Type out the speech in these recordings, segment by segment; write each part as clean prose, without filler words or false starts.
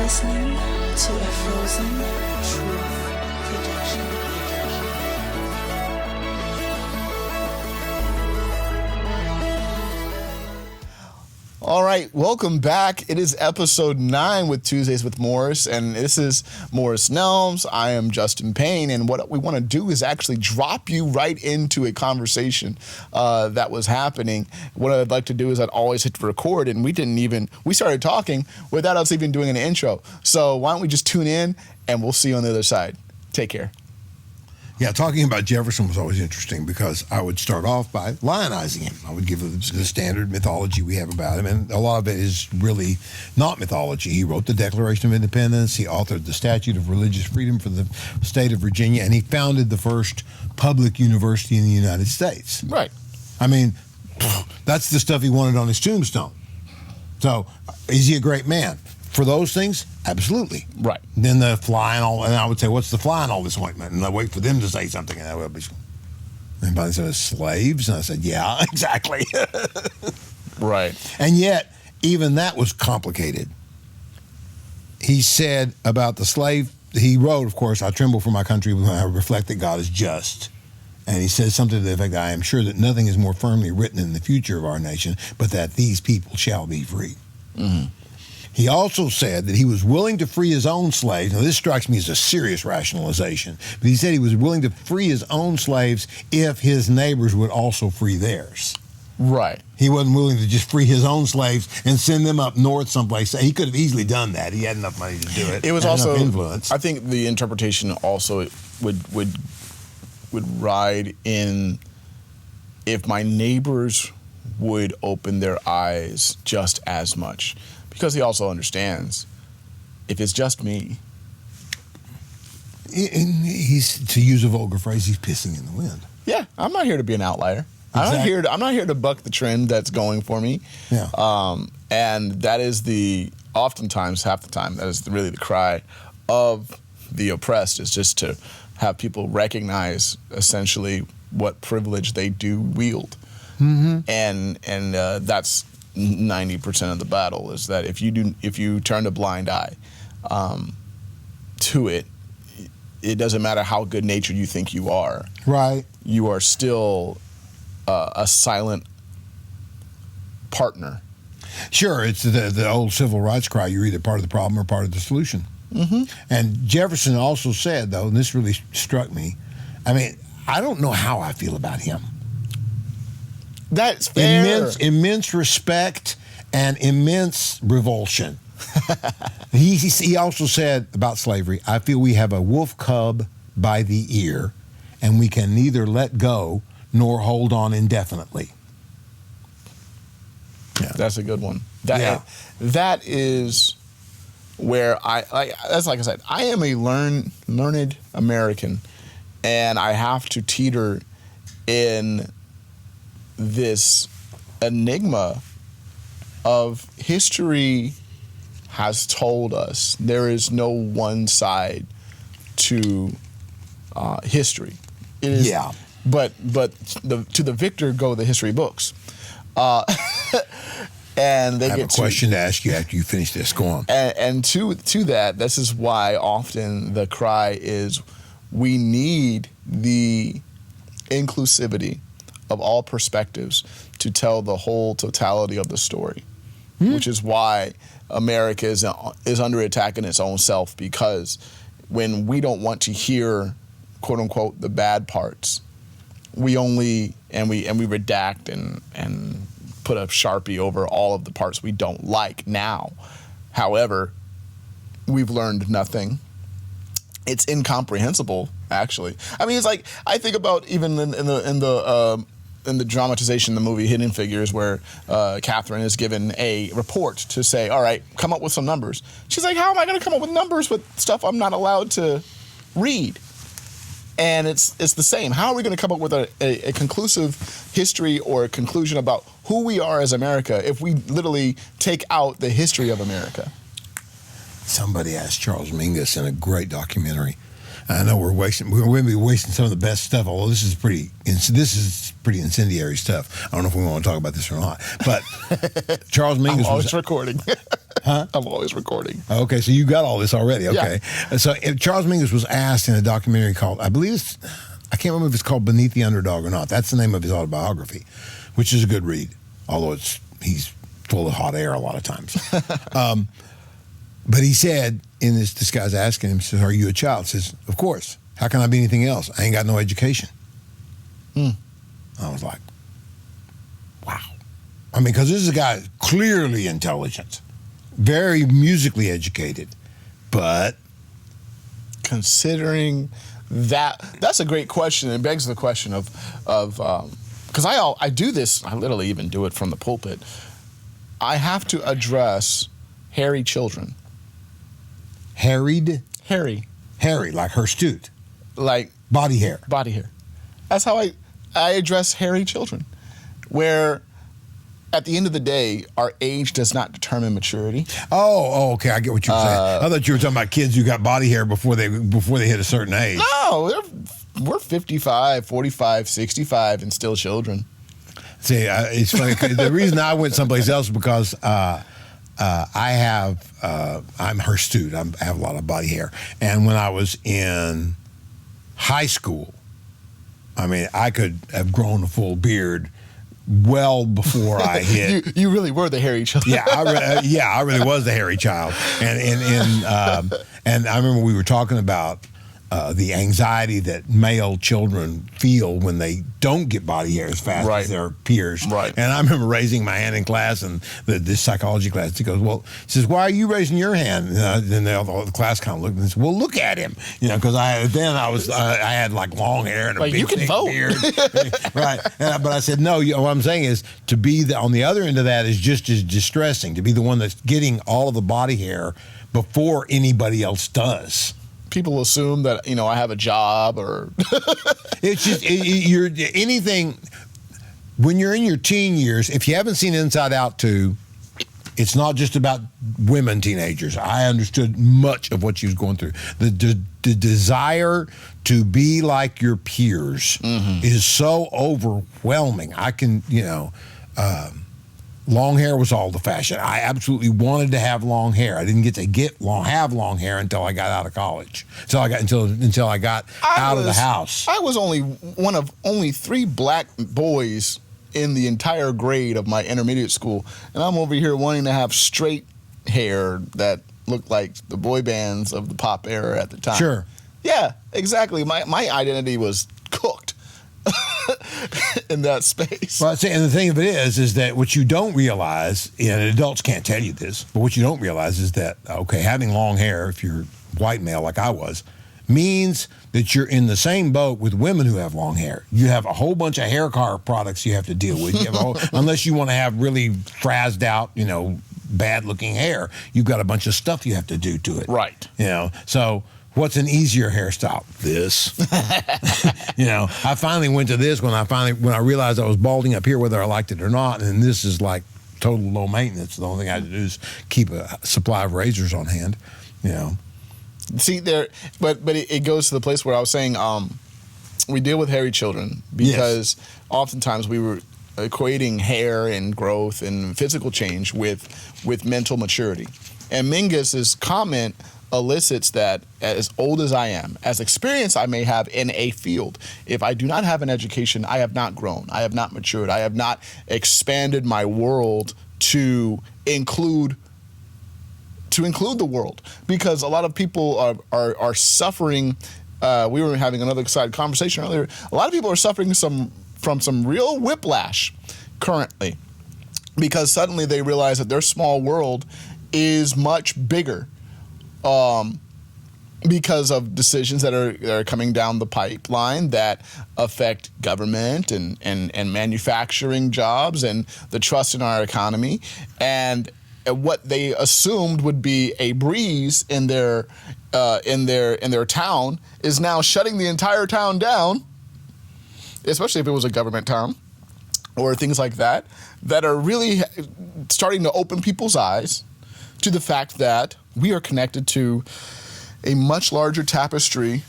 listening to a Frozen Truth production. All right, welcome back. It is episode 9 with Tuesdays with Morris, and this is Morris Nelms. I am Justin Payne, and what we want to do is actually drop you right into a conversation that was happening. What I'd like to do is I'd always hit record, and we started talking without us even doing an intro. So why don't we just tune in, and we'll see you on the other side. Take care. Yeah, talking about Jefferson was always interesting because I would start off by lionizing him. I would give the standard mythology we have about him, and a lot of it is really not mythology. He wrote the Declaration of Independence, he authored the Statute of Religious Freedom for the state of Virginia, and he founded the first public university in the United States. Right. I mean, that's the stuff he wanted on his tombstone. So, is he a great man? For those things, absolutely. Right. Then the fly and all, and I would say, what's the fly in all this ointment? And I wait for them to say something, and I would be, anybody said slaves? And I said, yeah, exactly. Right. And yet, even that was complicated. He said about the slave, he wrote, of course, I tremble for my country when I reflect that God is just. And he says something to the effect, I am sure that nothing is more firmly written in the future of our nation, but that these people shall be free. Mm-hmm. He also said that he was willing to free his own slaves. Now, this strikes me as a serious rationalization. But he said he was willing to free his own slaves if his neighbors would also free theirs. Right. He wasn't willing to just free his own slaves and send them up north someplace. He could have easily done that. He had enough money to do it. It was also influence. I think the interpretation also would ride in if my neighbors would open their eyes just as much. Because he also understands, if it's just me. And he's, to use a vulgar phrase, he's pissing in the wind. Yeah, I'm not here to be an outlier. Exactly. I'm not here to buck the trend that's going for me. Yeah. And that is oftentimes, half the time, that is really the cry of the oppressed, is just to have people recognize essentially what privilege they do wield. Mm-hmm. And that's 90% of the battle, is that if you turn a blind eye to it, it doesn't matter how good natured you think you are. Right. You are still a silent partner. Sure, it's the old civil rights cry. You're either part of the problem or part of the solution. Mm-hmm. And Jefferson also said, though, and this really struck me, I mean, I don't know how I feel about him. That's fair. Immense respect and immense revulsion. He also said about slavery, I feel we have a wolf cub by the ear, and we can neither let go nor hold on indefinitely. Yeah. That's a good one. That is where that's like I said, I am a learned American, and I have to teeter in this enigma of history has told us there is no one side to history. It is, yeah. But to the victor go the history books. And they I have a question to ask you after you finish this. Go on. And to that, this is why often the cry is we need the inclusivity of all perspectives to tell the whole totality of the story, which is why America is under attack in its own self, because when we don't want to hear, quote unquote, the bad parts, we redact and put a Sharpie over all of the parts we don't like now. However, we've learned nothing. It's incomprehensible, actually. I mean, it's like, I think about even in the dramatization of the movie Hidden Figures, where Catherine is given a report to say, all right, come up with some numbers. She's like, how am I going to come up with numbers with stuff I'm not allowed to read? And it's the same. How are we going to come up with a conclusive history or a conclusion about who we are as America if we literally take out the history of America? Somebody asked Charles Mingus in a great documentary. I know we're going to be wasting some of the best stuff, although this is pretty incendiary stuff. I don't know if we want to talk about this or not. But Charles Mingus was recording. Huh? I'm always recording. Okay, so you got all this already. Okay. Yeah. So Charles Mingus was asked in a documentary called, I can't remember if it's called Beneath the Underdog or not. That's the name of his autobiography, which is a good read, although he's full of hot air a lot of times. But he said, this guy's asking him, says, "Are you a child?" He says, "Of course. How can I be anything else? I ain't got no education." I was like, wow. I mean, because this is a guy clearly intelligent, very musically educated, but considering that's a great question. It begs the question of because I do this. I literally even do it from the pulpit. I have to address hairy children. Harried? Hairy. Hairy, like hirsute. Like body hair. Body hair. That's how I address hairy children, where at the end of the day, our age does not determine maturity. Oh, okay. I get what you were saying. I thought you were talking about kids who got body hair before they hit a certain age. No, we're 55, 45, 65 and still children. See, it's funny. The reason I went someplace else is because I'm hirsute. I have a lot of body hair. And when I was in high school, I mean, I could have grown a full beard well before I hit. You really were the hairy child. Yeah, I really was the hairy child. And I remember we were talking about the anxiety that male children feel when they don't get body hair as fast as their peers. Right. And I remember raising my hand in class, and this psychology class, he goes, "Well," he says, "why are you raising your hand?" And then the class kind of looked and said, "Well, look at him," because I had like long hair and a big thick beard, right? But I said, no. What I'm saying is to be on the other end of that is just as distressing. To be the one that's getting all of the body hair before anybody else does. People assume that I have a job or it's just you're anything when you're in your teen years. If you haven't seen Inside Out 2, it's not just about women teenagers. I understood much of what she was going through. The desire to be like your peers is so overwhelming. I can long hair was all the fashion. I absolutely wanted to have long hair. I didn't get to have long hair until I got out of college. Until I got out of the house. I was only one of only 3 black boys in the entire grade of my intermediate school, and I'm over here wanting to have straight hair that looked like the boy bands of the pop era at the time. Sure. Yeah, exactly. My identity was cooked. In that space. Well, and the thing of it is that what you don't realize, and adults can't tell you this, but what you don't realize is that, having long hair, if you're white male like I was, means that you're in the same boat with women who have long hair. You have a whole bunch of hair care products you have to deal with. Unless you want to have really frazzed out, bad looking hair, you've got a bunch of stuff you have to do to it. Right. So what's an easier hairstyle? This. I finally went to this when I realized I was balding up here, whether I liked it or not, and this is like total low maintenance. The only thing I had to do is keep a supply of razors on hand. See there, but it goes to the place where I was saying we deal with hairy children because oftentimes we were equating hair and growth and physical change with mental maturity, and Mingus's comment elicits that as old as I am, as experience I may have in a field, if I do not have an education, I have not grown, I have not matured, I have not expanded my world to include the world, because a lot of people are suffering. We were having another side conversation earlier. A lot of people are suffering from some real whiplash currently, because suddenly they realize that their small world is much bigger. Because of decisions that are coming down the pipeline that affect government and manufacturing jobs and the trust in our economy, and what they assumed would be a breeze in their town is now shutting the entire town down, especially if it was a government town or things like that are really starting to open people's eyes to the fact that we are connected to a much larger tapestry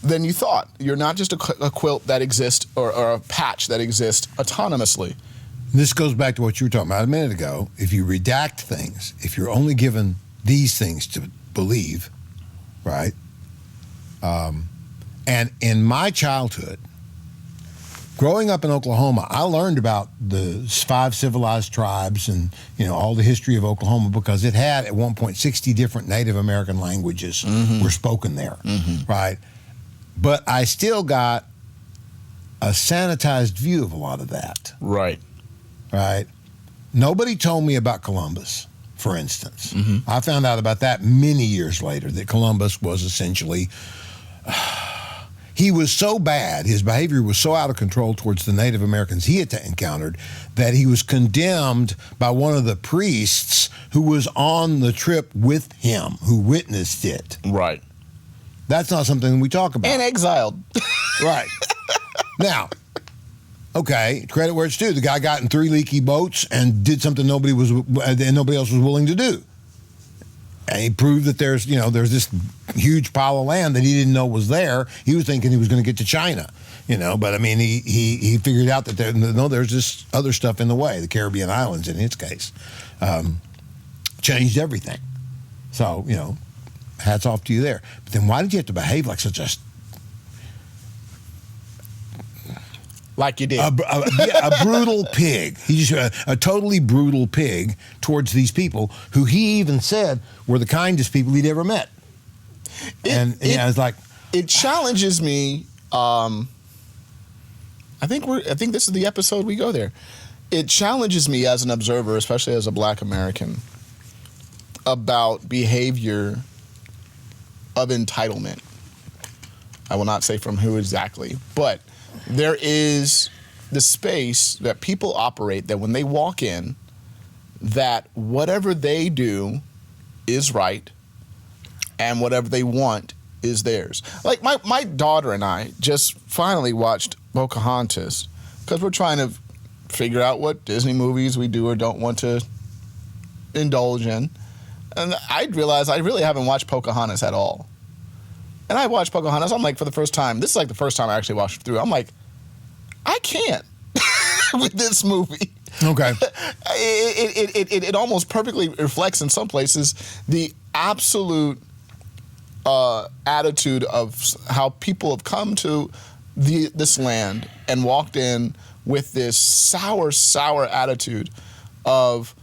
than you thought. You're not just a quilt that exists or a patch that exists autonomously. This goes back to what you were talking about a minute ago. If you redact things, if you're only given these things to believe, right? And in my childhood, growing up in Oklahoma, I learned about the 5 civilized tribes and, all the history of Oklahoma because it had, at one point, 60 different Native American languages were spoken there, right? But I still got a sanitized view of a lot of that. Right. Right? Nobody told me about Columbus, for instance. I found out about that many years later, that Columbus was essentially... he was so bad, his behavior was so out of control towards the Native Americans he had encountered that he was condemned by one of the priests who was on the trip with him, who witnessed it. Right. That's not something we talk about. And exiled. Right. Now, okay, credit where it's due. The guy got in 3 leaky boats and did something nobody else was willing to do. And he proved that there's this huge pile of land that he didn't know was there. He was thinking he was going to get to China, but I mean, he figured out that there's this other stuff in the way, the Caribbean islands in his case. Changed everything. So, hats off to you there. But then why did you have to behave like such a... Like you did. A brutal pig. He's just a totally brutal pig towards these people who he even said were the kindest people he'd ever met. It's like... It challenges me. I think this is the episode we go there. It challenges me as an observer, especially as a Black American, about behavior of entitlement. I will not say from who exactly, but there is the space that people operate that when they walk in, that whatever they do is right and whatever they want is theirs. Like my daughter and I just finally watched Pocahontas because we're trying to figure out what Disney movies we do or don't want to indulge in. And I realized I really haven't watched Pocahontas at all. And I watched Pocahontas, I'm like, for the first time, this is like the first time I actually watched it through. I'm like, I can't with this movie. Okay. It almost perfectly reflects in some places the absolute attitude of how people have come to this land and walked in with this sour attitude of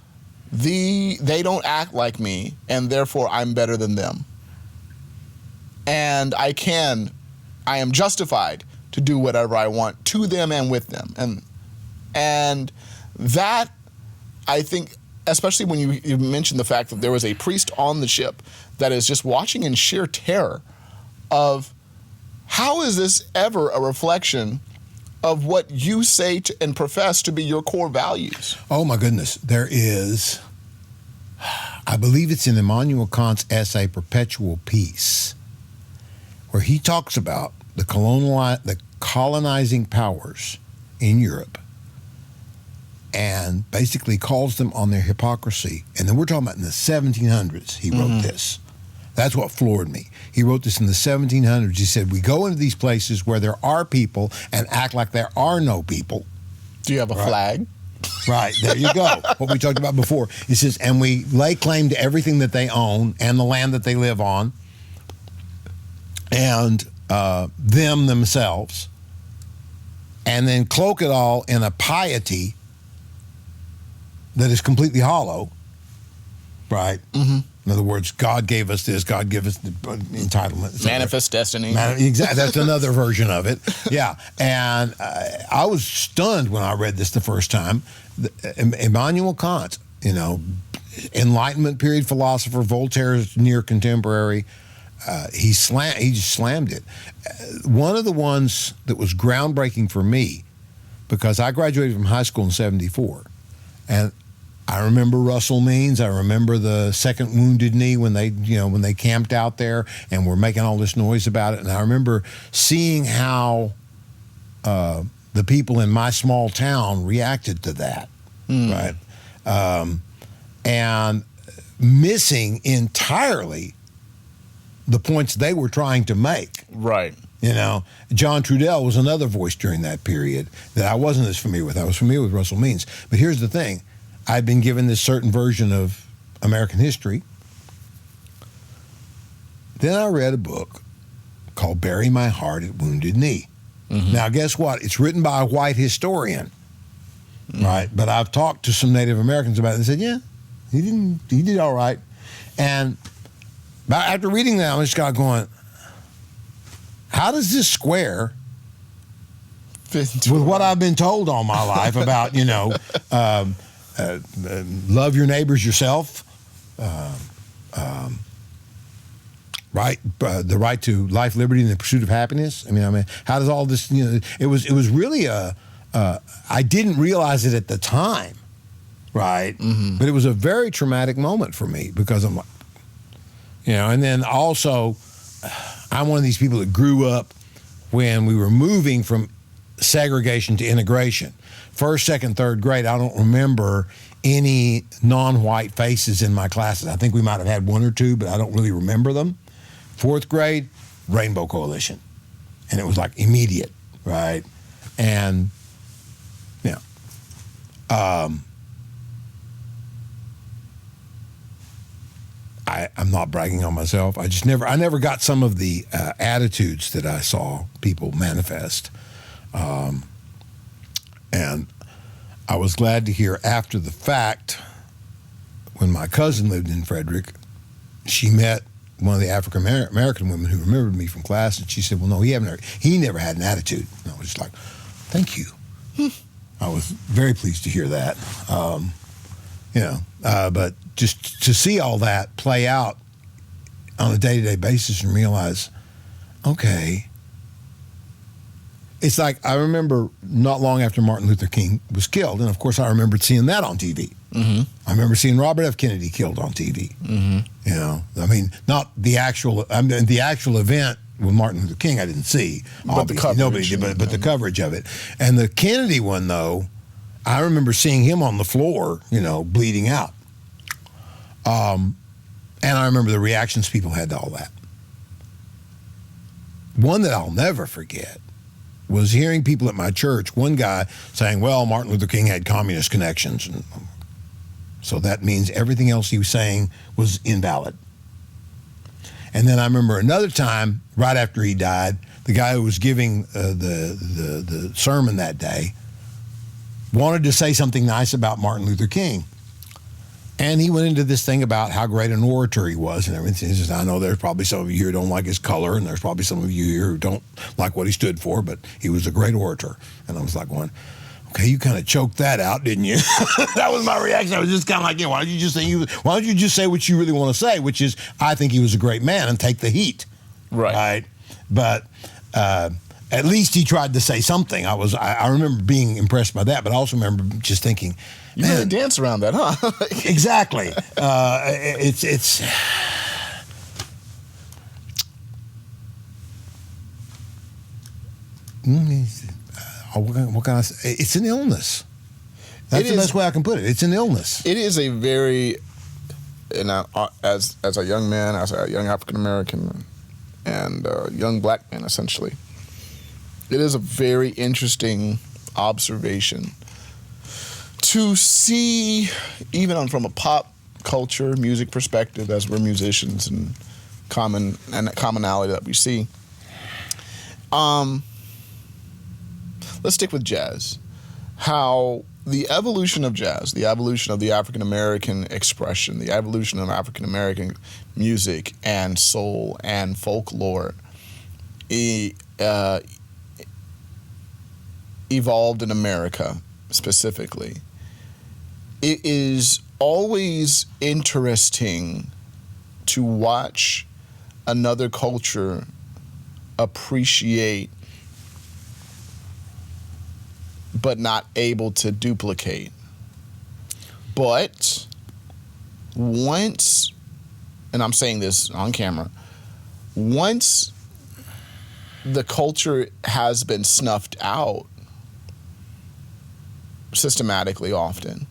they don't act like me and therefore I'm better than them. And I am justified to do whatever I want to them and with them. And that, I think, especially when you mentioned the fact that there was a priest on the ship that is just watching in sheer terror of how is this ever a reflection of what you say and profess to be your core values? Oh, my goodness. There is, I believe it's in Immanuel Kant's essay, Perpetual Peace, where he talks about the colonizing powers in Europe and basically calls them on their hypocrisy. And then we're talking about in the 1700s he wrote this. That's what floored me. He wrote this in the 1700s. He said, we go into these places where there are people and act like there are no people. Do you have a flag? Right, there you go. What we talked about before. He says, and we lay claim to everything that they own and the land that they live on and themselves, and then cloak it all in a piety that is completely hollow, right? In other words, God gave us this, God gave us the entitlement. Manifest destiny. Exactly, that's another version of it. Yeah, and I was stunned when I read this the first time. Immanuel Kant, Enlightenment period philosopher, Voltaire's near contemporary, he just slammed it. One of the ones that was groundbreaking for me, because I graduated from high school in '74, and I remember Russell Means. I remember the Second Wounded Knee when they camped out there and were making all this noise about it. And I remember seeing how the people in my small town reacted to that, right? And missing entirely the points they were trying to make. Right. You know, John Trudell was another voice during that period that I wasn't as familiar with. I was familiar with Russell Means. But here's the thing. I'd been given this certain version of American history. Then I read a book called Bury My Heart at Wounded Knee. Mm-hmm. Now, guess what? It's written by a white historian, right? But I've talked to some Native Americans about it and said, yeah, he did all right. And after reading that, I just got going, how does this square with what I've been told all my life about, love your neighbors yourself, right, the right to life, liberty, and the pursuit of happiness. I mean, how does all this? It was really I didn't realize it at the time, right? Mm-hmm. But it was a very traumatic moment for me because I'm like, and then also, I'm one of these people that grew up when we were moving from segregation to integration. First, second, third grade, I don't remember any non-white faces in my classes. I think we might have had one or two, but I don't really remember them. Fourth grade, Rainbow Coalition. And it was like immediate, right? And, I'm not bragging on myself. I never got some of the attitudes that I saw people manifest. And I was glad to hear after the fact, when my cousin lived in Frederick, she met one of the African American women who remembered me from class, and she said, well, no, he never had an attitude. And I was just like, thank you. I was very pleased to hear that. But just to see all that play out on a day-to-day basis and realize, okay, it's like I remember not long after Martin Luther King was killed, and of course I remembered seeing that on TV. Mm-hmm. I remember seeing Robert F. Kennedy killed on TV. Mm-hmm. Not the actual. The actual event with Martin Luther King I didn't see. But the coverage, nobody did, but the coverage of it. And the Kennedy one, though, I remember seeing him on the floor, bleeding out. And I remember the reactions people had to all that. One that I'll never forget was hearing people at my church, one guy saying, well, Martin Luther King had communist connections. And so that means everything else he was saying was invalid. And then I remember another time, right after he died, the guy who was giving the sermon that day wanted to say something nice about Martin Luther King. And he went into this thing about how great an orator he was and everything. He says, I know there's probably some of you here who don't like his color, and there's probably some of you here who don't like what he stood for, but he was a great orator. And I was like going, okay, you kind of choked that out, didn't you? That was my reaction. I was just kind of like, why don't you just say what you really want to say, which is, I think he was a great man, and take the heat. Right? But at least he tried to say something. I remember being impressed by that, but I also remember just thinking, you really dance around that, huh? Exactly. It's what can I say? It's an illness. That's the best way I can put it. It's an illness. It is a very, as a young man, as a young African American, and a young black man, essentially, it is a very interesting observation to see, even from a pop culture, music perspective, as we're musicians and commonality that we see. Let's stick with jazz. How the evolution of jazz, the evolution of the African American expression, the evolution of African American music and soul and folklore evolved in America specifically. It is always interesting to watch another culture appreciate but not able to duplicate. But once, and I'm saying this on camera, once the culture has been snuffed out systematically often,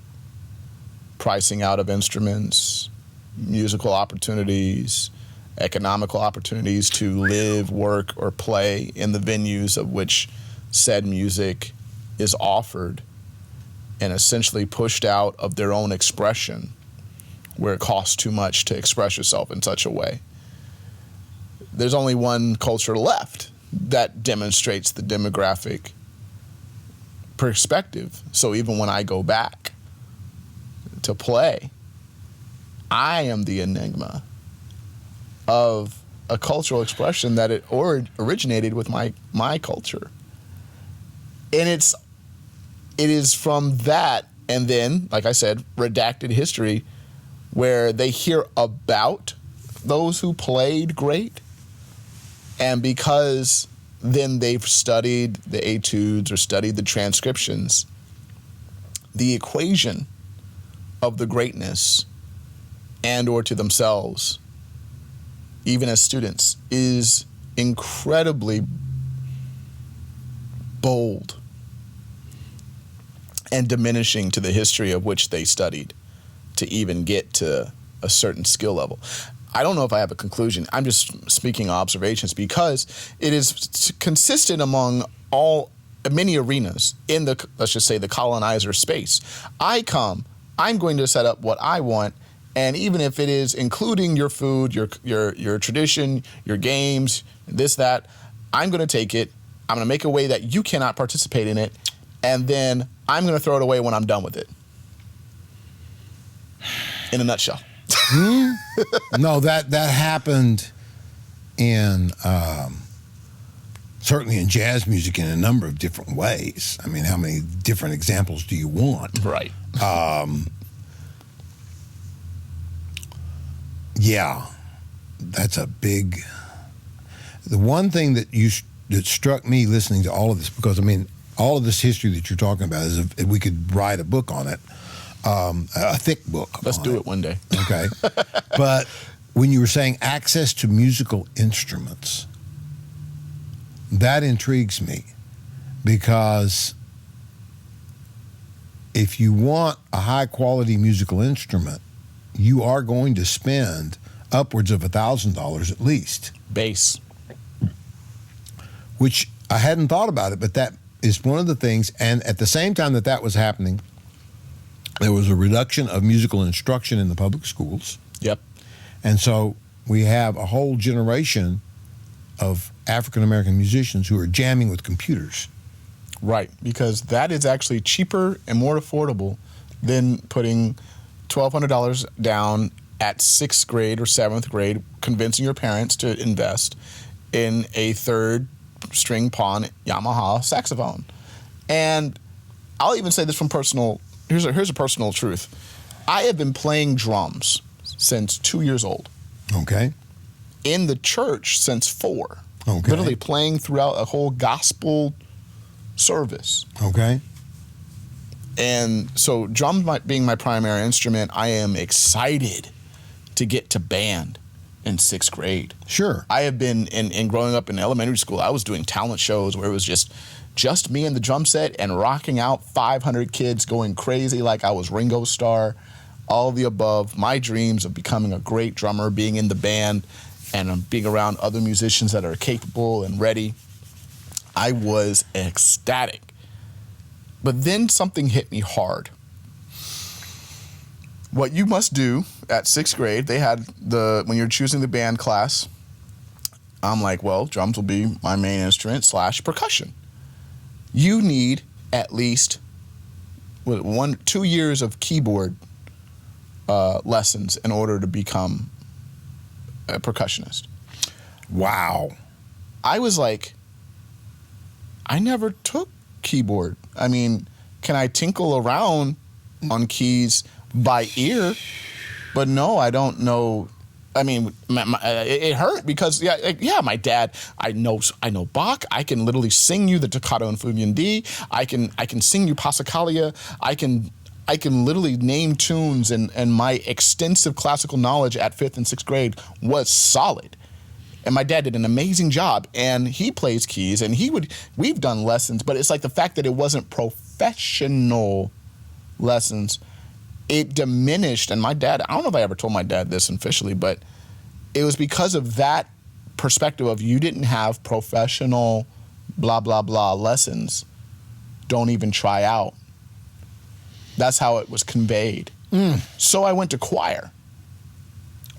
pricing out of instruments, musical opportunities, economical opportunities to live, work, or play in the venues of which said music is offered, and essentially pushed out of their own expression where it costs too much to express yourself in such a way. There's only one culture left that demonstrates the demographic perspective. So even when I go back to play, I am the enigma of a cultural expression that it originated with my culture. And it is from that, and then, like I said, redacted history, where they hear about those who played great, and because then they've studied the etudes or studied the transcriptions, the equation of the greatness and or to themselves, even as students, is incredibly bold and diminishing to the history of which they studied to even get to a certain skill level. I don't know if I have a conclusion. I'm just speaking observations because it is consistent among many arenas in the, let's just say, the colonizer space. I'm going to set up what I want, and even if it is including your food, your tradition, your games, this, that, I'm going to take it. I'm going to make a way that you cannot participate in it, and then I'm going to throw it away when I'm done with it. In a nutshell. No, that happened in certainly in jazz music in a number of different ways. I mean, how many different examples do you want? Right. Yeah, that's a big. The one thing that struck me listening to all of this, because I mean, all of this history that you're talking about is we could write a book on it. A thick book. Let's do it one day. Okay. But when you were saying access to musical instruments, that intrigues me, because if you want a high quality musical instrument, you are going to spend upwards of $1,000 at least. Bass. Which I hadn't thought about it, but that is one of the things. And at the same time that was happening, there was a reduction of musical instruction in the public schools. Yep. And so we have a whole generation of African-American musicians who are jamming with computers. Right, because that is actually cheaper and more affordable than putting $1,200 down at 6th grade or 7th grade, convincing your parents to invest in a 3rd-string pawn Yamaha saxophone. And I'll even say this from personal. Here's a personal truth. I have been playing drums since 2 years old. Okay. In the church since 4. Okay. Literally playing throughout a whole gospel service. Okay. And so drums being my primary instrument, I am excited to get to band in 6th grade. Sure. I have been, in growing up in elementary school, I was doing talent shows where it was just me and the drum set and rocking out 500 kids going crazy like I was Ringo Starr, all of the above. My dreams of becoming a great drummer, being in the band, and being around other musicians that are capable and ready. I was ecstatic. But then something hit me hard. What you must do at 6th grade, they had when you're choosing the band class, I'm like, well, drums will be my main instrument / percussion. You need at least 2 years of keyboard lessons in order to become a percussionist. Wow. I was like, I never took keyboard. I mean, can I tinkle around on keys by ear? But no, I don't know. I mean, it hurt because my dad. I know Bach. I can literally sing you the Toccata and Fugue in D. I can sing you Passacaglia. I can literally name tunes, and my extensive classical knowledge at 5th and 6th grade was solid. And my dad did an amazing job, and he plays keys, and we've done lessons, but it's like the fact that it wasn't professional lessons, it diminished. And my dad, I don't know if I ever told my dad this officially, but it was because of that perspective of you didn't have professional blah, blah, blah lessons. Don't even try out. That's how it was conveyed. So I went to choir.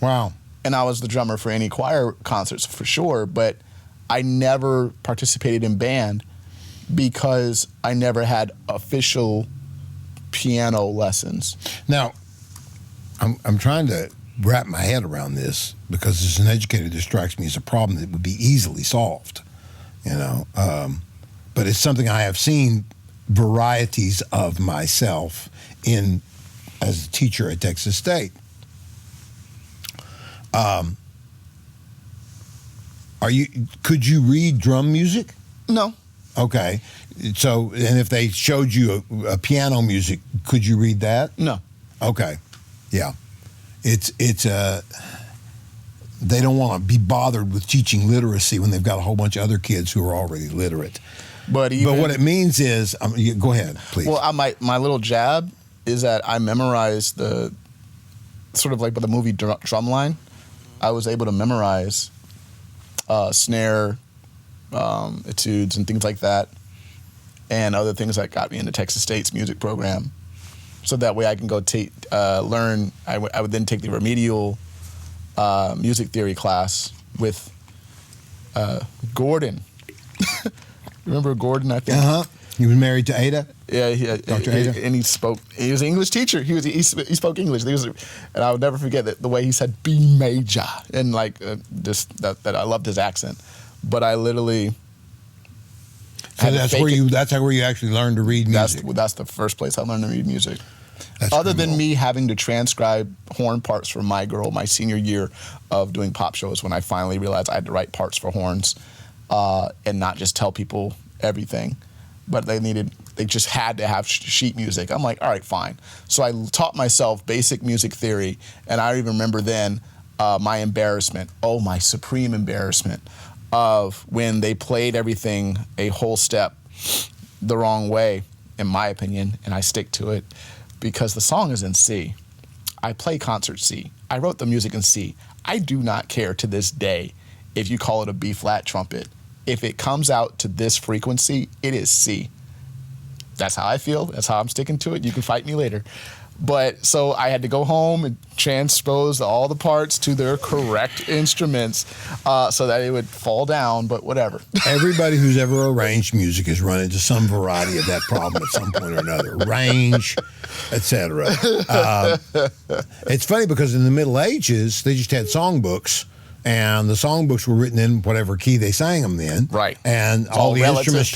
Wow. And I was the drummer for any choir concerts for sure, but I never participated in band because I never had official piano lessons. Now, I'm trying to wrap my head around this because as an educator, this strikes me as a problem that would be easily solved, you know. But it's something I have seen varieties of myself in as a teacher at Texas State. Could you read drum music? No. Okay. So, and if they showed you a piano music, could you read that? No. Okay. Yeah. It's they don't want to be bothered with teaching literacy when they've got a whole bunch of other kids who are already literate. But what it means is, go ahead, please. Well, my little jab is that I memorized the, sort of like with the movie Drumline, I was able to memorize snare, etudes and things like that, and other things that got me into Texas State's music program. So that way I can go learn. I would then take the remedial music theory class with Gordon. Remember Gordon, I think? Uh-huh. He was married to Ada? Yeah, Dr. Ada? And he was an English teacher. He spoke English. And I would never forget the way he said B major. And like, just that I loved his accent. But I literally... So that's where you actually learned to read music? That's the first place I learned to read music. That's Other criminal. than me having to transcribe horn parts for My Girl, my senior year of doing pop shows, when I finally realized I had to write parts for horns and not just tell people everything. But they just had to have sheet music. I'm like, all right, fine. So I taught myself basic music theory, and I even remember then my embarrassment, my supreme embarrassment of when they played everything a whole step the wrong way, in my opinion, and I stick to it. Because the song is in C. I play concert C. I wrote the music in C. I do not care to this day if you call it a B flat trumpet. If it comes out to this frequency, it is C. That's how I feel. That's how I'm sticking to it. You can fight me later. But so I had to go home and transpose all the parts to their correct instruments so that it would fall down, but whatever. Everybody who's ever arranged music has run into some variety of that problem at some point or another. Range, etc. It's funny because in the Middle Ages, they just had songbooks. And the songbooks were written in whatever key they sang them in. Right. And all the instruments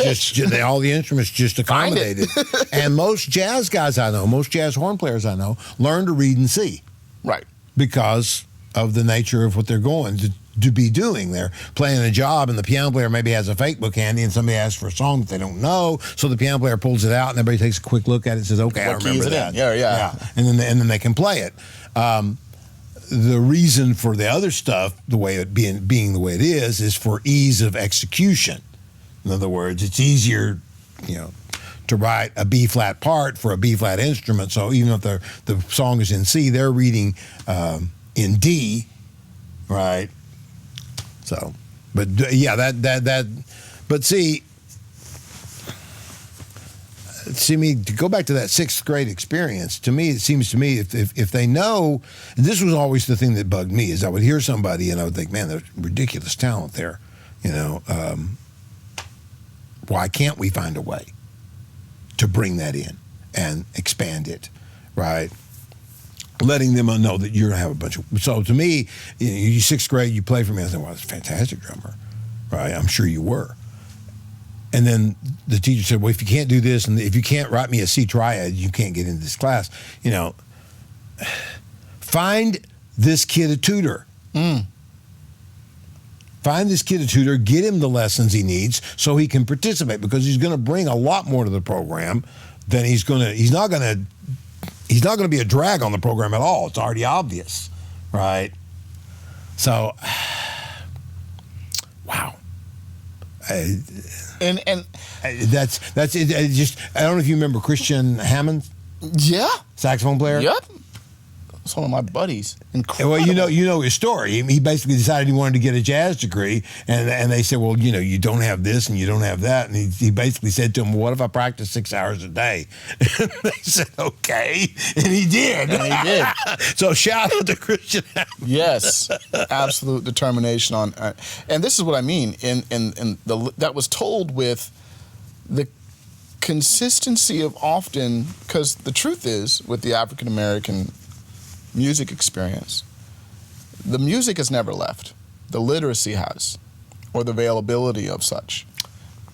just accommodated. And most jazz guys I know, most jazz horn players I know, learn to read in C. Right. Because of the nature of what they're going to be doing. They're playing a job, and the piano player maybe has a fake book handy, and somebody asks for a song that they don't know. So the piano player pulls it out, and everybody takes a quick look at it and says, "Okay, I remember that." Yeah. And then they can play it. The reason for the other stuff, the way it being the way it is for ease of execution. In other words, it's easier, to write a B flat part for a B flat instrument. So even if the song is in C, they're reading in D, right? So, but yeah, but see. To go back to that sixth grade experience, to me, it seems to me if they know, and this was always the thing that bugged me, is I would hear somebody and I would think, man, there's ridiculous talent there. Why can't we find a way to bring that in and expand it, right? Letting them know that you're going to have a bunch of, so to me, you sixth grade, you play for me, I said, well, it's a fantastic drummer, right? I'm sure you were. And then the teacher said, well, if you can't do this, and if you can't write me a C triad, you can't get into this class. Find this kid a tutor. Find this kid a tutor, get him the lessons he needs so he can participate, because he's going to bring a lot more to the program than he's not going to be a drag on the program at all. It's already obvious, right? So, wow. And that's it. Just I don't know if you remember Christian Hammond, yeah, saxophone player. Yep. It's one of my buddies. Incredible. Well, you know his story. He basically decided he wanted to get a jazz degree, and they said, well, you don't have this and you don't have that, and he basically said to him, well, what if I practice 6 hours a day? And they said, okay, and he did. So shout out to Christian. Yes, absolute determination on, and this is what I mean. That was told with the consistency of often, because the truth is, with the African American music experience, the music has never left. The literacy has, or the availability of such.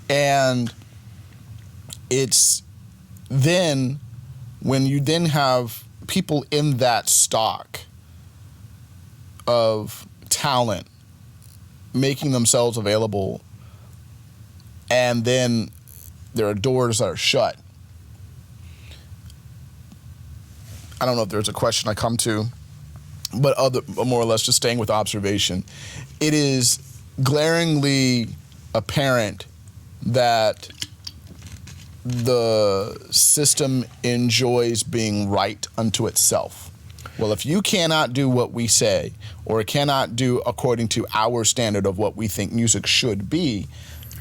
And it's then, when you then have people in that stock of talent making themselves available, and then there are doors that are shut. I don't know if there's a question I come to, but more or less just staying with observation. It is glaringly apparent that the system enjoys being right unto itself. Well, if you cannot do what we say, or cannot do according to our standard of what we think music should be,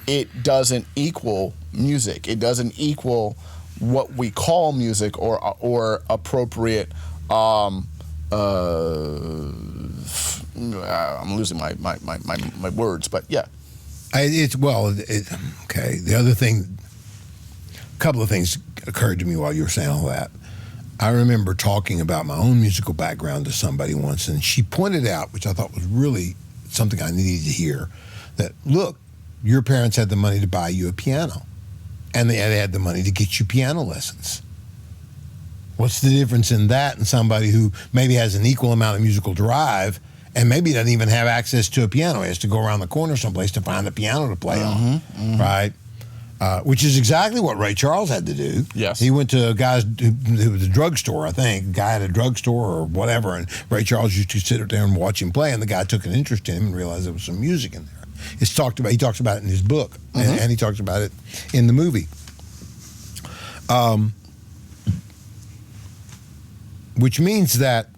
it doesn't equal music. It doesn't equal what we call music or appropriate. I'm losing my words, but yeah. Okay. The other thing, a couple of things occurred to me while you were saying all that. I remember talking about my own musical background to somebody once, and she pointed out, which I thought was really something I needed to hear, that look, your parents had the money to buy you a piano, and they had the money to get you piano lessons. What's the difference in that and somebody who maybe has an equal amount of musical drive and maybe doesn't even have access to a piano? He has to go around the corner someplace to find a piano to play on, right? Which is exactly what Ray Charles had to do. Yes. He went to a guy's, it was a drugstore, I think. A guy at a drugstore or whatever, and Ray Charles used to sit there and watch him play, and the guy took an interest in him and realized there was some music in there. He talks about it in his book, and he talks about it in the movie. Which means that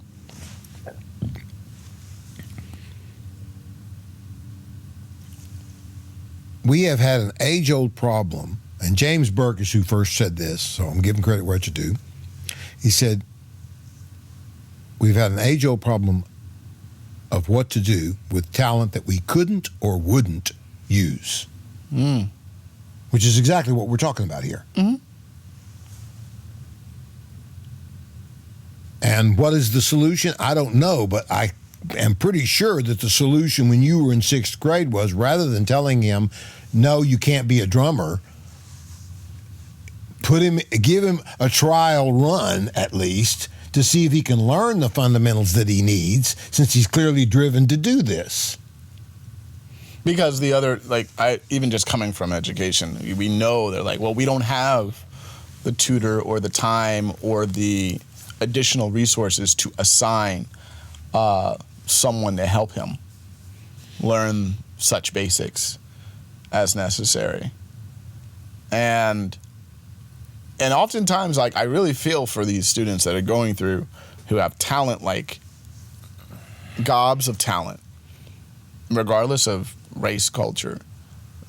we have had an age-old problem, and James Burke is who first said this, so I'm giving credit where it's due. He said, we've had an age-old problem of what to do with talent that we couldn't or wouldn't use, which is exactly what we're talking about here. And what is the solution? I don't know, but I am pretty sure that the solution when you were in 6th grade was, rather than telling him, no, you can't be a drummer, give him a trial run at least to see if he can learn the fundamentals that he needs, since he's clearly driven to do this. Because even just coming from education, we know they're like, well, we don't have the tutor or the time or the additional resources to assign someone to help him learn such basics as necessary. And oftentimes, I really feel for these students that are going through, who have talent, like gobs of talent, regardless of race, culture.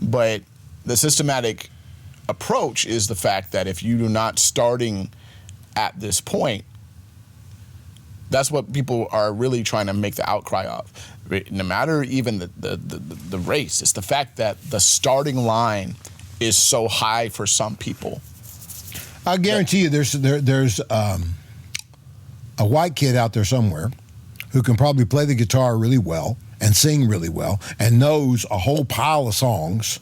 But the systematic approach is the fact that if you're not starting at this point, that's what people are really trying to make the outcry of. No matter even the race, it's the fact that the starting line is so high for some people. I guarantee you there's a white kid out there somewhere who can probably play the guitar really well and sing really well and knows a whole pile of songs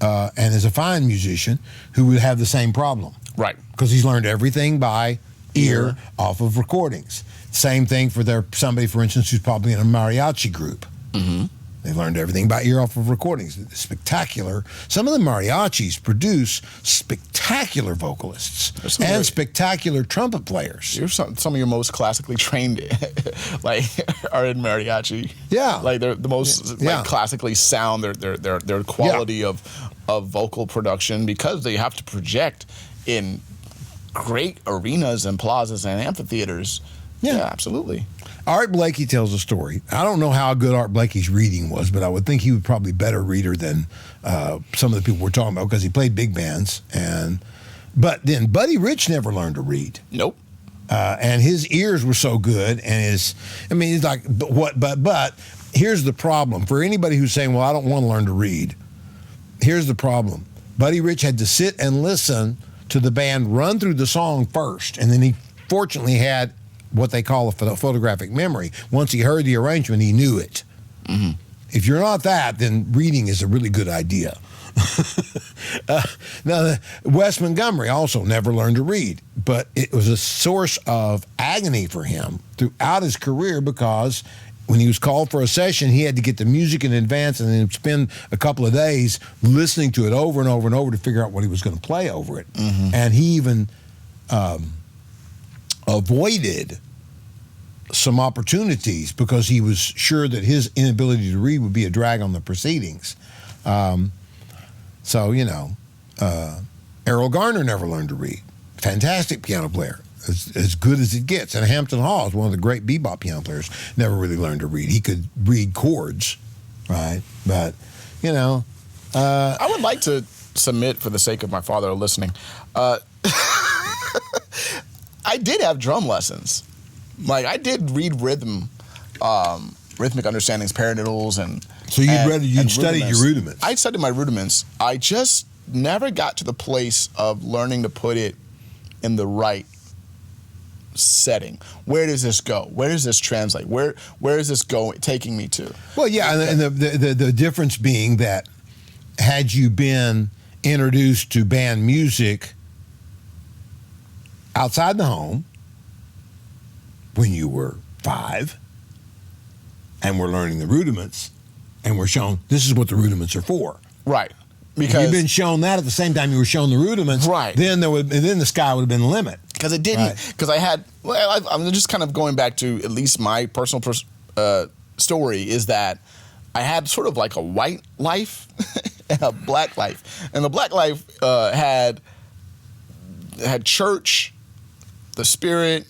and is a fine musician, who would have the same problem. Right. Because he's learned everything by ear off of recordings. Same thing for somebody, for instance, who's probably in a mariachi group. They learned everything by ear off of recordings. Spectacular. Some of the mariachis produce spectacular vocalists and spectacular trumpet players. Some of your most classically trained, are in mariachi. Yeah, they're the most classically sound. Their quality of vocal production, because they have to project in great arenas and plazas and amphitheaters Yeah, absolutely. Art Blakey tells a story. I don't know how good Art Blakey's reading was, but I would think he was probably a better reader than some of the people we're talking about because he played big bands. But then Buddy Rich never learned to read. Nope. And his ears were so good, and he's like, but here's the problem. For anybody who's saying, well, I don't want to learn to read, here's the problem. Buddy Rich had to sit and listen to the band run through the song first, and then he fortunately had what they call a photographic memory. Once he heard the arrangement, he knew it. Mm-hmm. If you're not that, then reading is a really good idea. Now, Wes Montgomery also never learned to read, but it was a source of agony for him throughout his career because when he was called for a session, he had to get the music in advance and then spend a couple of days listening to it over and over and over to figure out what he was going to play over it. Mm-hmm. And he even avoided some opportunities because he was sure that his inability to read would be a drag on the proceedings. So, Errol Garner never learned to read. Fantastic piano player, as good as it gets. And Hampton Hall is one of the great bebop piano players, never really learned to read. He could read chords, right? But, I would like to submit, for the sake of my father listening, I did have drum lessons. Like, I did read rhythmic understandings, paradiddles, and so you'd studied your rudiments. I studied my rudiments. I just never got to the place of learning to put it in the right setting. Where does this go? Where does this translate? Where is this taking me to? Well, yeah, and the difference being that had you been introduced to band music outside the home when you were 5 and were learning the rudiments and were shown this is what the rudiments are for. Right. Because if you'd been shown that at the same time you were shown the rudiments, right. then the sky would have been the limit. Because it didn't. Because I'm just kind of going back to at least my personal story is that I had sort of like a white life and a black life. And the black life had church, the spirit,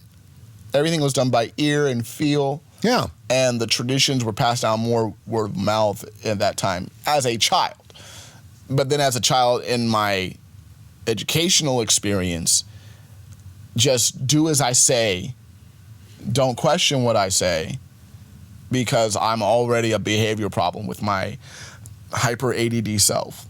everything was done by ear and feel. Yeah. And the traditions were passed down more word of mouth at that time as a child. But then as a child in my educational experience, just do as I say, don't question what I say, because I'm already a behavior problem with my hyper ADD self.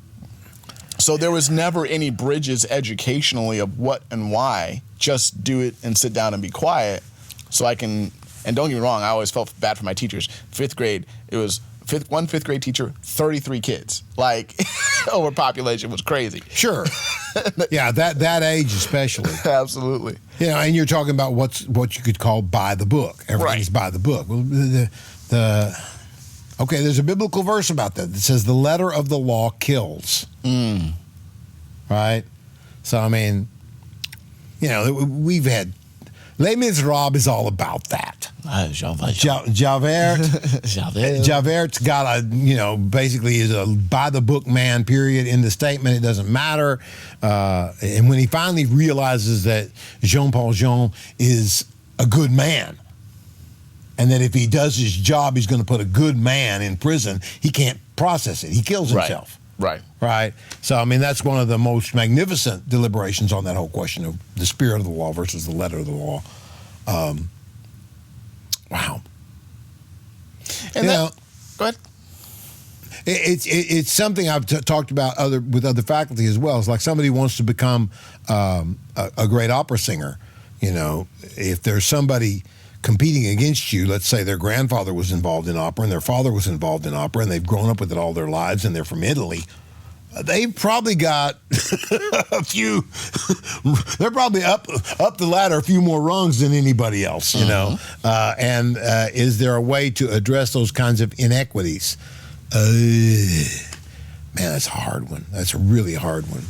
So there was never any bridges educationally of what and why. Just do it and sit down and be quiet so I can, and don't get me wrong, I always felt bad for my teachers. 5th grade, it was one fifth grade teacher, 33 kids. Like, overpopulation was crazy. Sure. Yeah, that age especially. Absolutely. And you're talking about what you could call by the book. Everything's by the book. Well, okay, there's a biblical verse about that says the letter of the law kills. Right? So, I mean, we've had Les Miserables is all about that. Javert's got basically is a by the book man, period, in the statement. It doesn't matter. And when he finally realizes that Jean-Paul Jean is a good man, and that if he does his job, he's going to put a good man in prison, he can't process it. He kills himself. Right. So, I mean, that's one of the most magnificent deliberations on that whole question of the spirit of the law versus the letter of the law. Wow. And go ahead. It's something I've talked about with other faculty as well. It's like somebody wants to become a great opera singer. If there's somebody competing against you, let's say their grandfather was involved in opera and their father was involved in opera and they've grown up with it all their lives and they're from Italy, they've probably got a few, they're probably up the ladder a few more rungs than anybody else, and is there a way to address those kinds of inequities? Man, that's a hard one. That's a really hard one.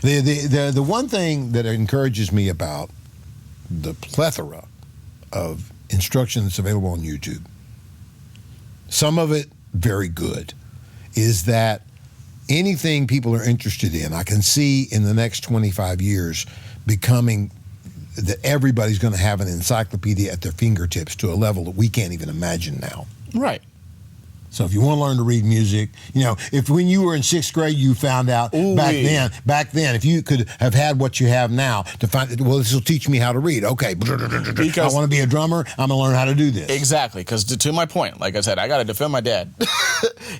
The one thing that encourages me about the plethora of instruction that's available on YouTube, some of it very good, is that anything people are interested in, I can see in the next 25 years becoming that everybody's going to have an encyclopedia at their fingertips to a level that we can't even imagine now. Right. So if you want to learn to read music, if when you were in 6th grade you found out back then, if you could have had what you have now to find, well, this will teach me how to read. Okay, because I want to be a drummer, I'm going to learn how to do this. Exactly, because to my point, like I said, I got to defend my dad.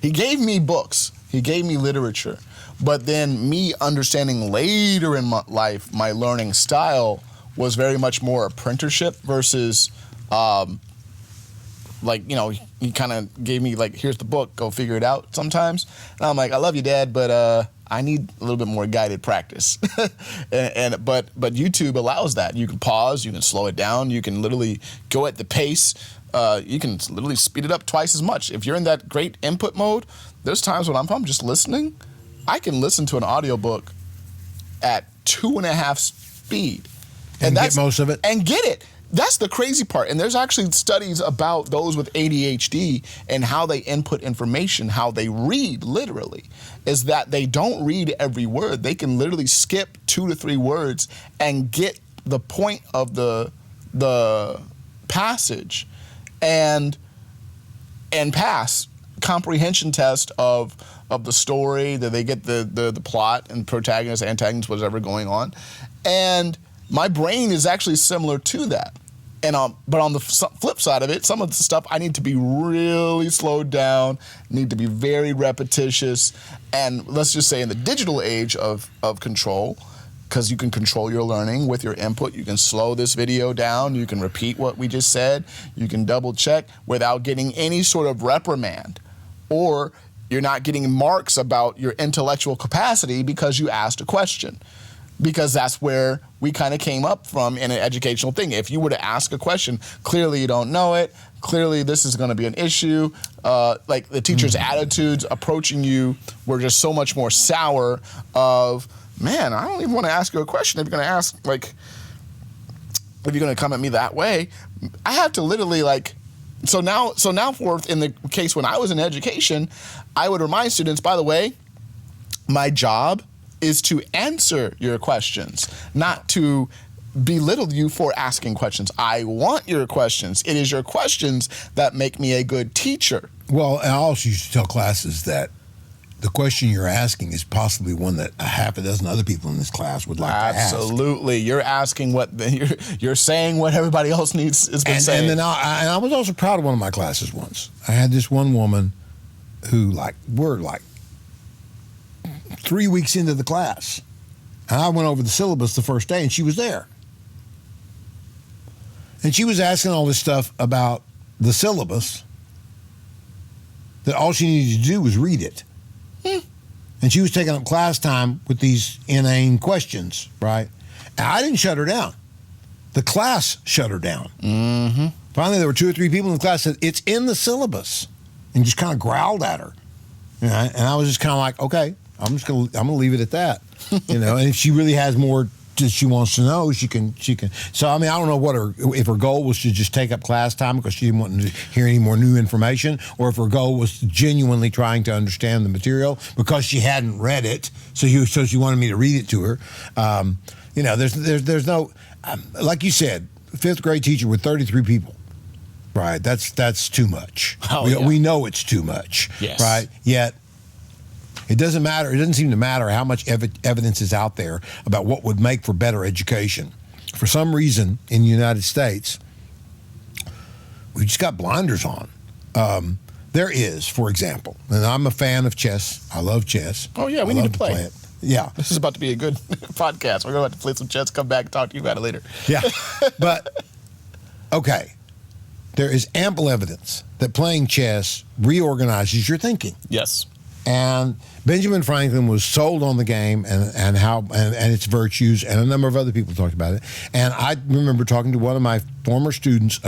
He gave me books. He gave me literature. But then me understanding later in my life, my learning style was very much more apprenticeship versus he kind of gave me here's the book, go figure it out sometimes. And I'm like, I love you, Dad, but I need a little bit more guided practice. But YouTube allows that. You can pause, you can slow it down, you can literally go at the pace. You can literally speed it up twice as much. If you're in that great input mode, there's times when I'm just listening, I can listen to an audiobook at 2.5 speed. And get most of it. And get it. That's the crazy part. And there's actually studies about those with ADHD and how they input information, how they read literally, is that they don't read every word. They can literally skip 2 to 3 words and get the point of the passage and pass comprehension test of the story, that they get the plot and protagonist, antagonist, whatever going on. And my brain is actually similar to that. And but on the flip side of it, some of the stuff I need to be really slowed down, need to be very repetitious. And let's just say in the digital age of control, because you can control your learning with your input, you can slow this video down, you can repeat what we just said, you can double check without getting any sort of reprimand, or you're not getting marks about your intellectual capacity because you asked a question. Because that's where we kind of came up from in an educational thing. If you were to ask a question, clearly you don't know it, clearly this is going to be an issue. Like the teacher's attitudes approaching you were just so much more sour of, man, I don't even want to ask you a question if you're going to ask, if you're going to come at me that way. I have to literally so now forth in the case when I was in education, I would remind students, by the way, my job is to answer your questions, not to belittle you for asking questions. I want your questions. It is your questions that make me a good teacher. Well, I also used to tell classes that the question you're asking is possibly one that a half a dozen other people in this class would like to ask. Absolutely. You're asking you're saying what everybody else has been saying. And then I was also proud of one of my classes once. I had this one woman who we're 3 weeks into the class. And I went over the syllabus the first day and she was there. And she was asking all this stuff about the syllabus that all she needed to do was read it. And she was taking up class time with these inane questions, right? And I didn't shut her down. The class shut her down. Mm-hmm. Finally, there were 2 or 3 people in the class that said, it's in the syllabus, and just kind of growled at her. And I was just kind of like, okay, I'm gonna leave it at that. And if she really has more that she wants to know, she can. So I don't know if her goal was to just take up class time because she didn't want to hear any more new information, or if her goal was genuinely trying to understand the material because she hadn't read it. So she wanted me to read it to her. There's no, like you said, 5th grade teacher with 33 people. Right, that's too much. We know it's too much. Yes. Right, yet. It doesn't matter. It doesn't seem to matter how much evidence is out there about what would make for better education. For some reason, in the United States, we just got blinders on. There is, for example, and I'm a fan of chess. I love chess. Oh, yeah, we need to play it. Yeah. This is about to be a good podcast. We're going to have to play some chess, come back and talk to you about it later. Yeah. But, okay, there is ample evidence that playing chess reorganizes your thinking. Yes. And Benjamin Franklin was sold on the game and its virtues, and a number of other people talked about it. And I remember talking to one of my former students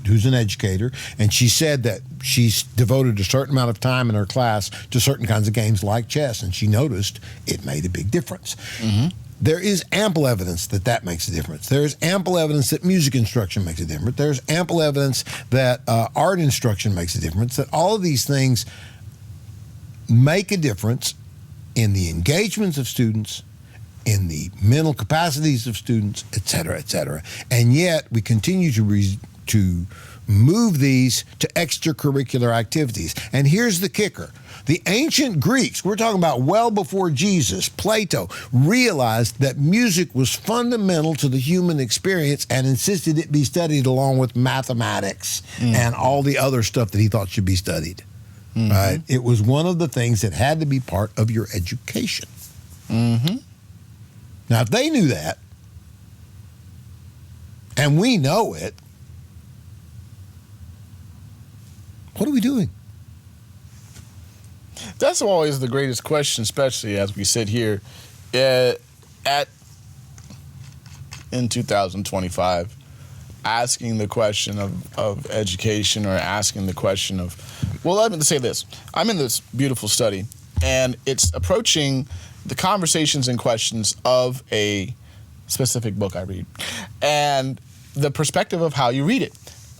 who's an educator, and she said that she's devoted a certain amount of time in her class to certain kinds of games like chess, and she noticed it made a big difference. Mm-hmm. There is ample evidence that makes a difference. There is ample evidence that music instruction makes a difference. There's ample evidence that art instruction makes a difference, that all of these things make a difference in the engagements of students in the mental capacities of students, et cetera, et cetera. And yet we continue to move these to extracurricular activities. And here's the kicker. The ancient Greeks, we're talking about well before Jesus, Plato, realized that music was fundamental to the human experience and insisted it be studied along with mathematics and all the other stuff that he thought should be studied. Right? It was one of the things that had to be part of your education. Now, if they knew that, and we know it, what are we doing? That's always the greatest question, especially as we sit here in 2025, asking the question of education, or asking the question of, well, let me say this. I'm in this beautiful study, and it's approaching the conversations and questions of a specific book I read, and the perspective of how you read it,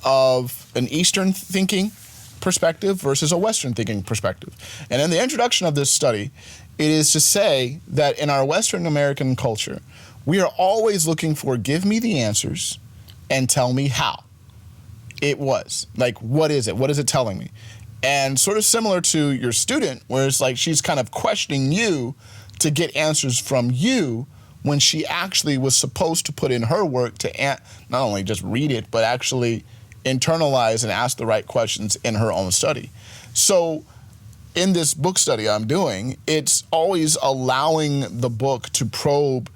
of an Eastern thinking perspective versus a Western thinking perspective. And in the introduction of this study, it is to say that in our Western American culture, we are always looking for, give me the answers and tell me how it was. Like, what is it? What is it telling me? And sort of similar to your student, where it's like she's kind of questioning you to get answers from you, when she actually was supposed to put in her work to not only just read it, but actually internalize and ask the right questions in her own study. So in this book study I'm doing, it's always allowing the book to probe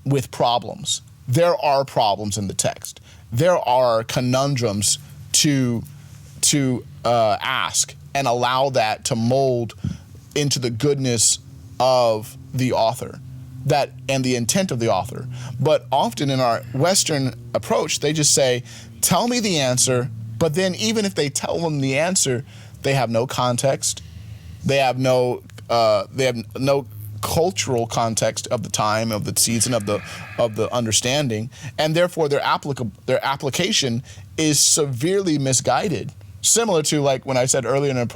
with problems. There are problems in the text. There are conundrums to ask, and allow that to mold into the goodness of the author, that and the intent of the author. But often in our Western approach, they just say, tell me the answer, but then even if they tell them the answer, they have no context. They have no cultural context of the time, of the season, of the understanding, and therefore their application is severely misguided. Similar to, like when I said earlier in an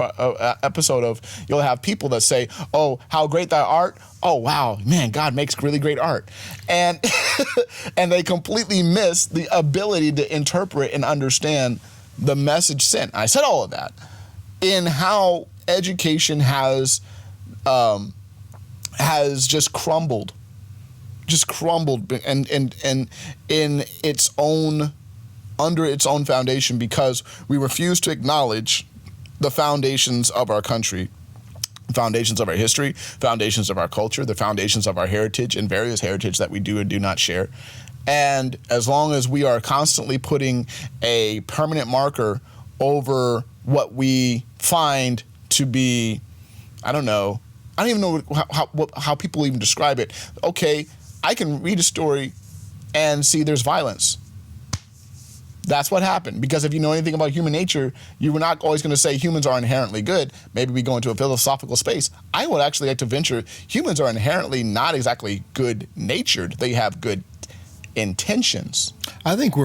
episode of, you'll have people that say, oh, how great thy art. Oh, wow, man, God makes really great art. And and they completely miss the ability to interpret and understand the message sent. I said all of that in how education has just crumbled and in its own, under its own foundation, because we refuse to acknowledge the foundations of our country, foundations of our history, foundations of our culture, the foundations of our heritage, and various heritage that we do and do not share. And as long as we are constantly putting a permanent marker over what we find to be, I don't even know how people even describe it. Okay, I can read a story and see there's violence. That's what happened. Because if you know anything about human nature, you were not always going to say humans are inherently good. Maybe we go into a philosophical space. I would actually like to venture humans are inherently not exactly good-natured. They have good intentions. I think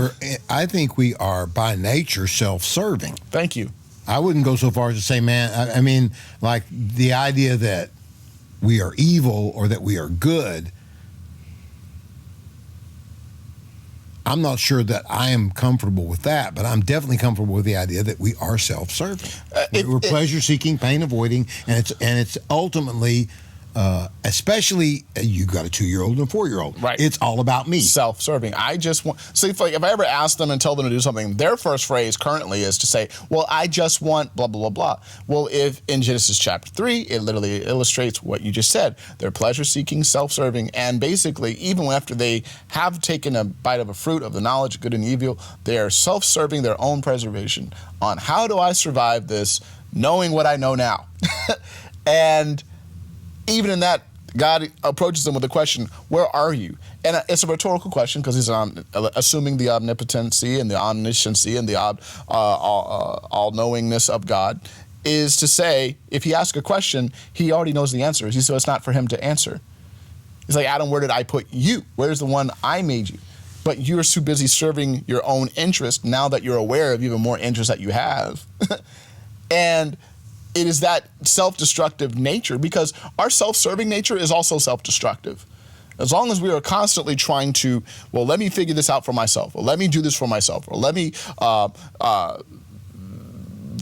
we are by nature self-serving. Thank you. I wouldn't go so far as to say, man, I mean, like the idea that we are evil or that we are good, I'm not sure that I am comfortable with that, but I'm definitely comfortable with the idea that we are self-serving. We're pleasure-seeking, pain-avoiding, and it's ultimately, especially you got a 2-year-old and a 4-year-old. Right. It's all about me. Self-serving. I just want. So if I ever ask them and tell them to do something, their first phrase currently is to say, "Well, I just want blah blah blah blah." Well, if in Genesis chapter 3, it literally illustrates what you just said. They're pleasure-seeking, self-serving, and basically, even after they have taken a bite of a fruit of the knowledge of good and evil, they are self-serving their own preservation on how do I survive this, knowing what I know now, and even in that, God approaches them with the question, where are you? And it's a rhetorical question because he's assuming the omnipotency and the omnisciency and the all-knowingness of God, is to say, if he asks a question, he already knows the answer. So it's not for him to answer. He's like, Adam, where did I put you? Where's the one I made you? But you're too busy serving your own interest now that you're aware of even more interests that you have. And it is that self-destructive nature, because our self-serving nature is also self-destructive. As long as we are constantly trying to, well, let me figure this out for myself, or let me do this for myself, or let me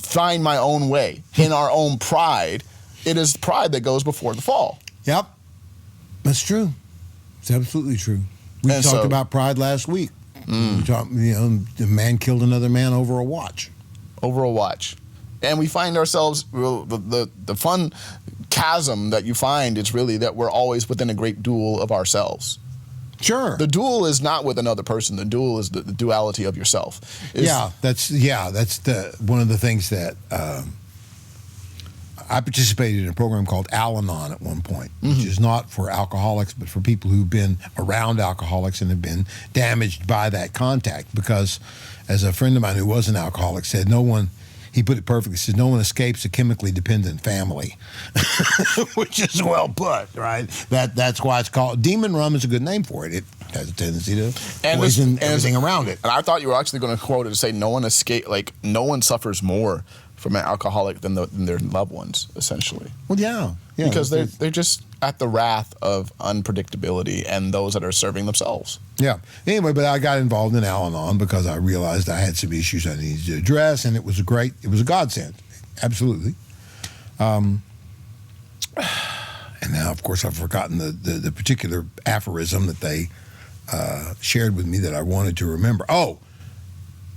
find my own way in our own pride, it is pride that goes before the fall. Yep. That's true. It's absolutely true. We And talked so- about pride last week. We talked, the man killed another man over a watch. Over a watch. And we find ourselves, well, the fun chasm that you find is really that we're always within a great duel of ourselves. Sure. The duel is not with another person. The duel is the duality of yourself. That's one of the things that I participated in a program called Al-Anon at one point, which is not for alcoholics, but for people who've been around alcoholics and have been damaged by that contact. Because, as a friend of mine who was an alcoholic said, he put it perfectly, he says, no one escapes a chemically dependent family, which is well put, right? That's why it's called, demon rum is a good name for it. It has a tendency to poison everything around it. And I thought you were actually going to quote it to say no one suffers more from an alcoholic than their loved ones, essentially. Well, yeah. Because they're just at the wrath of unpredictability and those that are serving themselves. Yeah. Anyway, but I got involved in Al-Anon because I realized I had some issues I needed to address, and it was a godsend. Absolutely. And now, of course, I've forgotten the particular aphorism that they shared with me that I wanted to remember. Oh,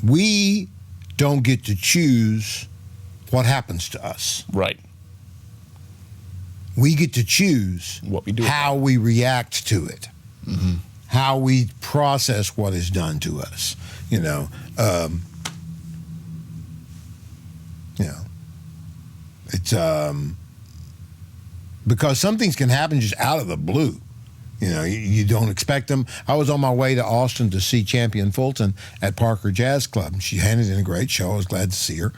we don't get to choose what happens to us. Right. We get to choose What we do. how we react to it, how we process what is done to us. It's because some things can happen just out of the blue. You don't expect them. I was on my way to Austin to see Champion Fulton at Parker Jazz Club, and she handed in a great show. I was glad to see her.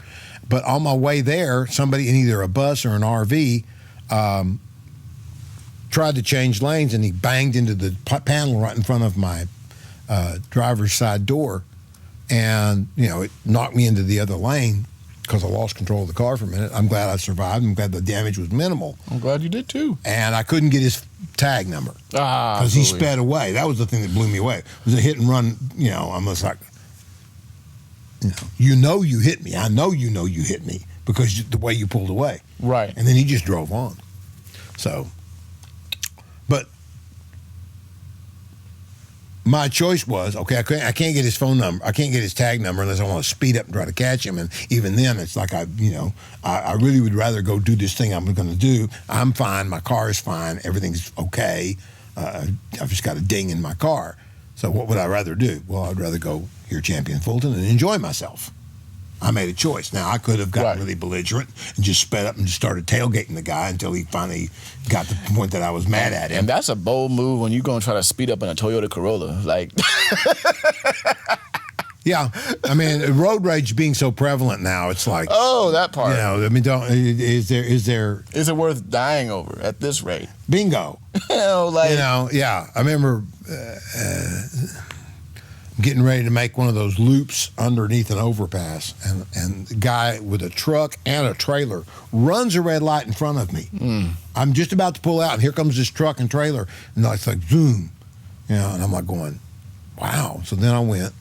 But on my way there, somebody in either a bus or an RV tried to change lanes, and he banged into the panel right in front of my driver's side door, and it knocked me into the other lane because I lost control of the car for a minute. I'm glad I survived. I'm glad the damage was minimal, I'm glad you did too. and I couldn't get his tag number because he sped away. That was the thing that blew me away. It was a hit and run. I'm just like, you hit me. I know you hit me because the way you pulled away. Right. And then he just drove on. So, but my choice was, okay, I can't get his phone number. I can't get his tag number unless I want to speed up and try to catch him. And even then, it's like I really would rather go do this thing I'm going to do. I'm fine. My car is fine. Everything's okay. I've just got a ding in my car. So what would I rather do? Well, I'd rather go hear Champion Fulton and enjoy myself. I made a choice. Now, I could have gotten really belligerent and just sped up and just started tailgating the guy until he finally got to the point that I was mad at him. And that's a bold move when you're going to try to speed up in a Toyota Corolla. Like, yeah. I mean, road rage being so prevalent now, it's like, oh, that part. Is it worth dying over at this rate? Bingo. Yeah. I remember getting ready to make one of those loops underneath an overpass, and the guy with a truck and a trailer runs a red light in front of me. I'm just about to pull out, and here comes this truck and trailer, and it's like zoom, and I'm like going, wow. So then I went.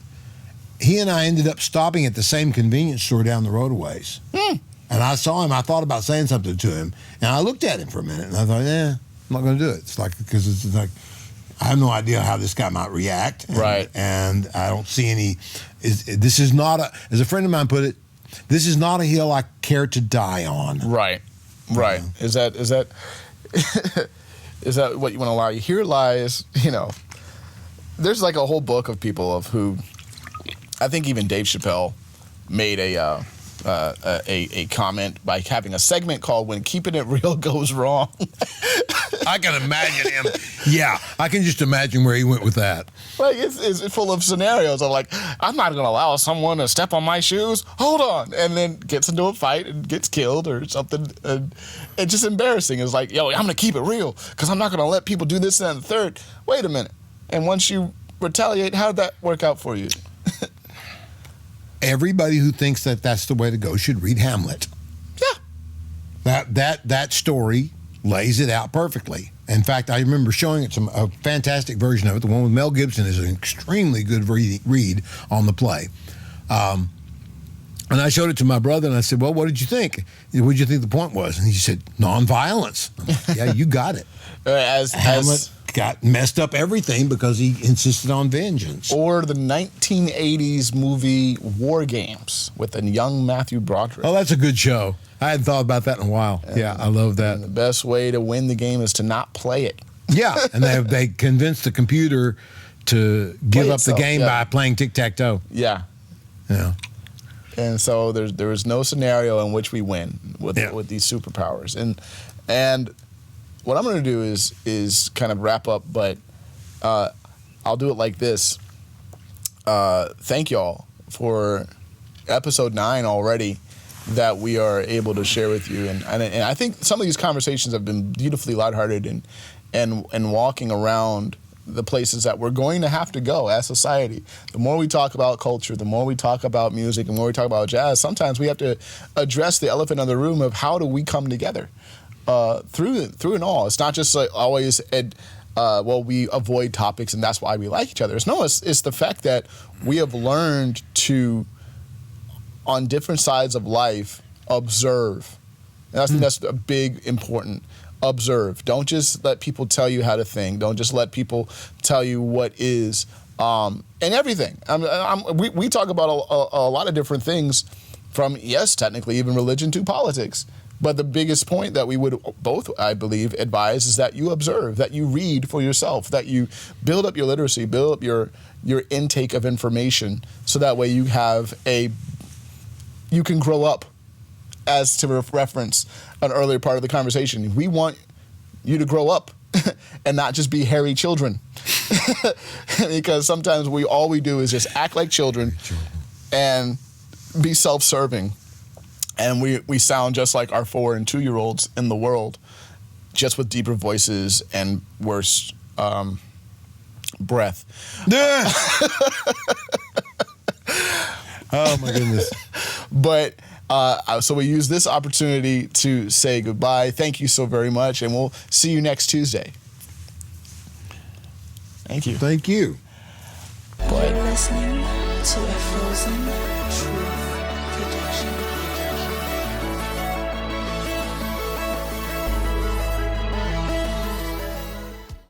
He and I ended up stopping at the same convenience store down the road a ways. And I saw him. I thought about saying something to him, and I looked at him for a minute, and I thought, I'm not going to do it. It's like, because it's like, I have no idea how this guy might react. Right. And I don't see any. This is not as a friend of mine put it, this is not a hill I care to die on. Right. Is that is that what you want to allow? Here lies, there's like a whole book of people of who, I think even Dave Chappelle made a comment by having a segment called "When Keeping It Real Goes Wrong." I can imagine him. Yeah, I can just imagine where he went with that. Like it's full of scenarios of like, I'm not going to allow someone to step on my shoes. Hold on, and then gets into a fight and gets killed or something. And it's just embarrassing. It's like, yo, I'm going to keep it real because I'm not going to let people do this and the third. Wait a minute. And once you retaliate, how did that work out for you? Everybody who thinks that that's the way to go should read Hamlet. Yeah. That story lays it out perfectly. In fact, I remember showing it a fantastic version of it. The one with Mel Gibson is an extremely good read on the play. And I showed it to my brother, and I said, well, what did you think? What did you think the point was? And he said, nonviolence. Yeah, you got it. Hamlet got messed up everything because he insisted on vengeance. Or the 1980s movie War Games with a young Matthew Broderick. Oh, that's a good show. I hadn't thought about that in a while. Yeah, I love that. And the best way to win the game is to not play it. Yeah, and they convinced the computer to give up the game by playing tic-tac-toe. Yeah. Yeah. And so there is no scenario in which we win with these superpowers. And what I'm going to do is kind of wrap up, but I'll do it like this. Thank y'all for episode 9 already that we are able to share with you. And I think some of these conversations have been beautifully lighthearted and walking around the places that we're going to have to go as society. The more we talk about culture, the more we talk about music, the more we talk about jazz, sometimes we have to address the elephant in the room of how do we come together through it all. It's not just like always, we avoid topics and that's why we like each other. It's the fact that we have learned to, on different sides of life, observe. And I think that's a big, important. Observe. Don't just let people tell you how to think. Don't just let people tell you what is, and everything. We talk about a lot of different things from, yes, technically even religion to politics. But the biggest point that we would both, I believe, advise is that you observe, that you read for yourself, that you build up your literacy, build up your intake of information, so that way you can grow up. As to reference an earlier part of the conversation, we want you to grow up and not just be hairy children. Because sometimes all we do is just act like children and be self-serving. And we sound just like our 4- and 2-year-olds in the world, just with deeper voices and worse breath. Oh, my goodness. But... so we use this opportunity to say goodbye. Thank you so very much, and we'll see you next Tuesday. Thank you. Thank you. You're listening to a Frozen Truth Production.